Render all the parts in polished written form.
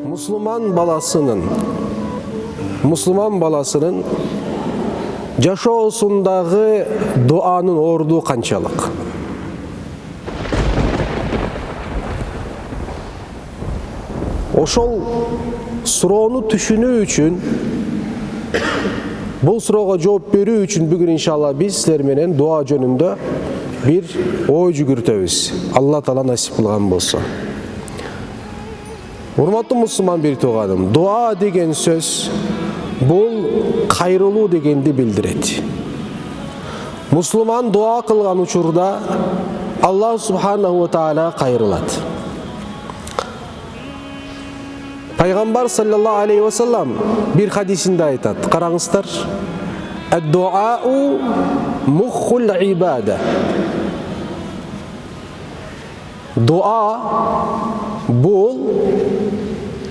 Müslüman balasının жашоосундагы дуанын орду канчалык? Ошол суроону түшүнүү үчүн, бул суроого жооп берүү үчүн бүгүн иншалла биз силер менен дуа жөнүндө бир ой жүгүртөбүз. Алла Таала насип кылган болсо. Урматтуу мусулман бир тууганым, дуа деген сөз бул кайрылуу дегенди билдирет. Мусулман дуа кылган учурда Аллах субханаху ва таала кайрылат. Пайгамбар саллаллаху алейхи ва саллам бир хадисинде айтат. Караңыздар. Ад-дуау муххул ибада. Дуа бул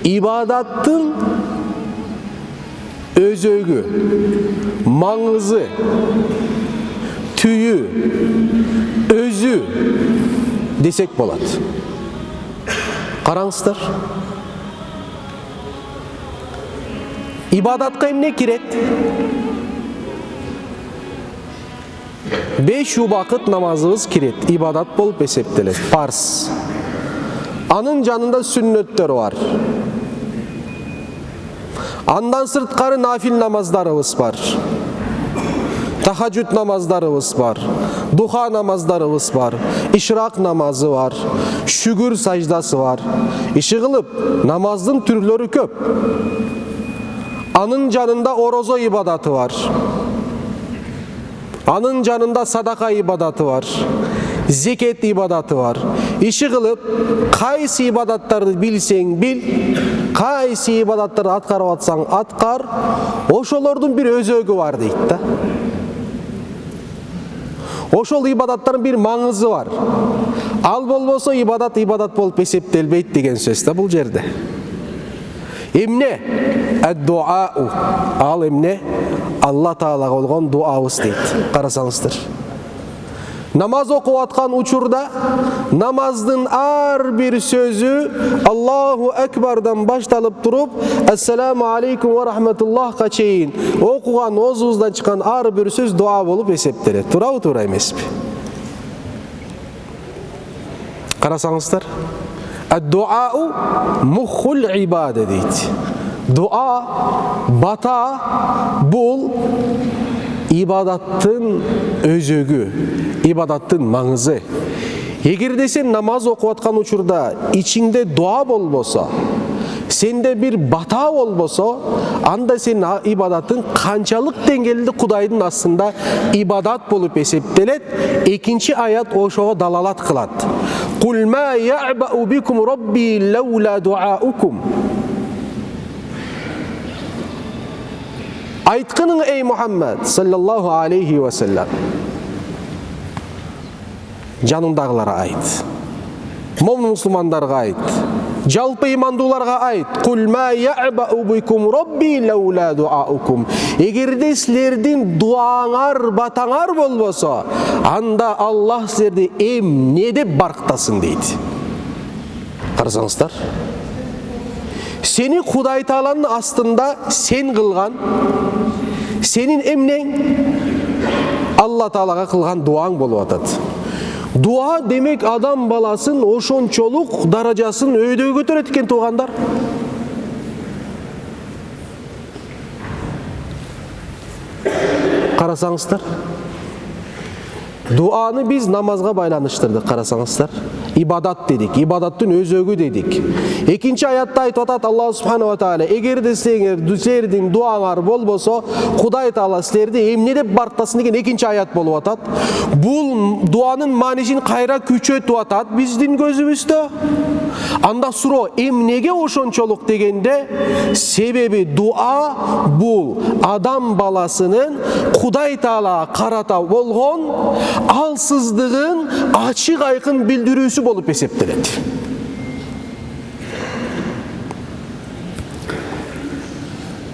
ибадаттын өзөгү, маңызы, түйү, өзү десек болот. Караңыздар. Ибадатка эмне кирет? 5 убакыт намазыбыз кирет. Ибадат болуп эсептелет. Парз. Анын жанында сүннөттөр бар. Андан сырткары нафил намаздарыбыз бар. Тахаджуд намаздарыбыз бар. Духа намаздарыбыз бар. Ишрак намазы бар. Шүгүр саждасы бар. Иши кылып, намаздын түрлөрү көп. Анын жанында орозо ибадаты бар. Анын жанында садака ибадаты бар. Зекет ибадаты бар. Иши кылып, кайсы ибадаттарды билсең бил, кайсы ибадаттарды аткарып атсаң аткар, ошолордун бир өзөгү бар дейт да. Ошол ибадаттардын бир маңызы бар. Ал болбосо ибадат болуп эсептелбейт деген сөз да бул жерде. Эмне? Ад-дуау. Ал эмне? Алла Таалага болгон дуабыз дейт. Карасаңыздар. Намаз окуп аткан учурда намаздын ар бир сөзү Аллаху акбардан башталып туруп, ассаламу алейкум ва рахматуллахка чейин окуган оозубуздан чыккан ар бир сөз дуа болуп эсептелет. Туурабы, туура эмеспи? Карасаңыздар. Ад-дуау муххул ибада дейт. Дуа, бата бул ибадаттын өзөгү, ибадаттын маңызы. Эгерде сен намаз окуп аткан учурда ичиңде дуа болбосо, сенде бир бата болбосо, анда сен ибадаттын канчалык деңгээлде Кудайдын астында ибадат болуп эсептелет. Экинчи аят ошого далалат кылат. Кул ма я'бау бикум рабби лаула дуаукум. Айткының эй Мухаммад саллаллаху алейхи ва саллам. Жанындагыларга айт. Момун мусулмандарга айт. Жалпы имандууларга айт. Кул ма я'бау бикум рабби лаула дуаукум. Эгерде силердин дуаңар, батаңар болбосо, анда Аллах силерди эмне деп барктасын дейт. Карасаңыздар. Сени Кудай Тааланын астында сен кылган, сенин эмнең Алла Таалага кылган дуаң болуп атат. Дуа демек адам баласын ошончолук даражасын өйдө көтөрөт экен, туугандар. Карасаңыздар. Дуаны биз намазга байланыштырдык, карасаңыздар. Ибадат дедик, ибадаттын өзөгү дедик. Экинчи аятта айтып атат Аллах субханаху ва таала, эгерде силердин дуаңар болбосо, Кудай Таала силерди эмне деп барктасын деген экинчи аят болуп атат. Бул дуанын маанисин кайра күчөтүп атат биздин көзүбүздө. Анда суроо эмнеге ошончолук дегенде, себеби дуа бул адам баласынын Кудай Таала карата болгон алсыздыгын ачык айкын билдирүүсү болуп эсептелет.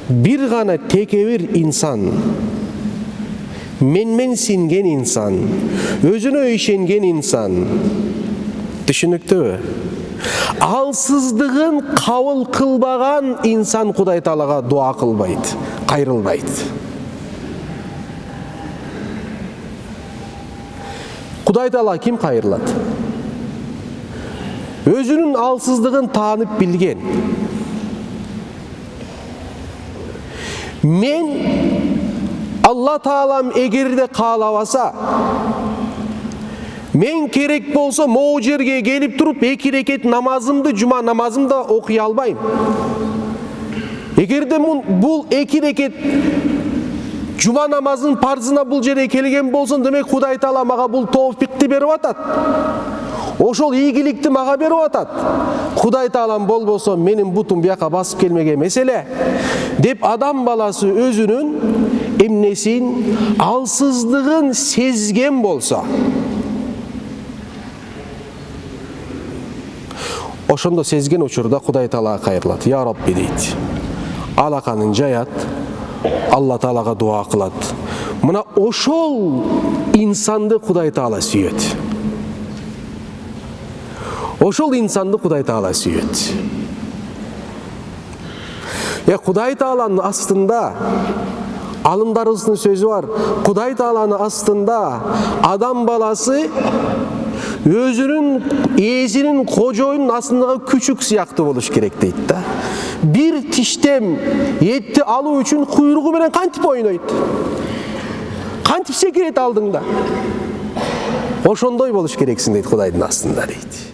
Бир гана текебир инсан, менмен синген инсан, өзүнө ишенген инсан, Түшүнүктүүбү? Алсыздыгын кабыл кылбаган инсан Кудай Таалага дуа кылбайт, кайрылбайт. Кудай Таала ким кайрылат? Өзүнүн алсыздыгын таанып билген. Мен Алла Таалам эгерде каалабаса, мен керек болсо могу жерге келип туруп 2 рекет намазымды, жума намазымды окуй албайм. Эгерде бул 2 рекет жума намазынын парзына бул жерге келген болсун, демек Кудай Таала мага бул тофикти берип атат. Ошол ийгиликти мага берип атат. Кудай Таалам болбосо менин бутум бияка басып келмеген меселе деп адам баласы өзүнүн эмнесин, алсыздыгын сезген болсо, ошондо сезген учурда Кудай Таалага кайрылат. Я Рабби дейт. Алаканын жаят, Алла Таалага дуа кылат. Мына ошол инсанды Кудай Таала сүйөт. Ошол инсанды Кудай Таала сүйөт. Кудай Тааланын астында алымдарыбыздын сөзү бар. Кудай Тааланын астында адам баласы өзүнүн ээсинин, кожоюнун астындагы күчүк сыяктуу болуш керек дейт да. Бир тиштем этти алуу үчүн куйругу менен кантип ойнойт? Кантип секирет алдыңда? Ошондой болуш керексиң дейт Кудайдын астында дейт.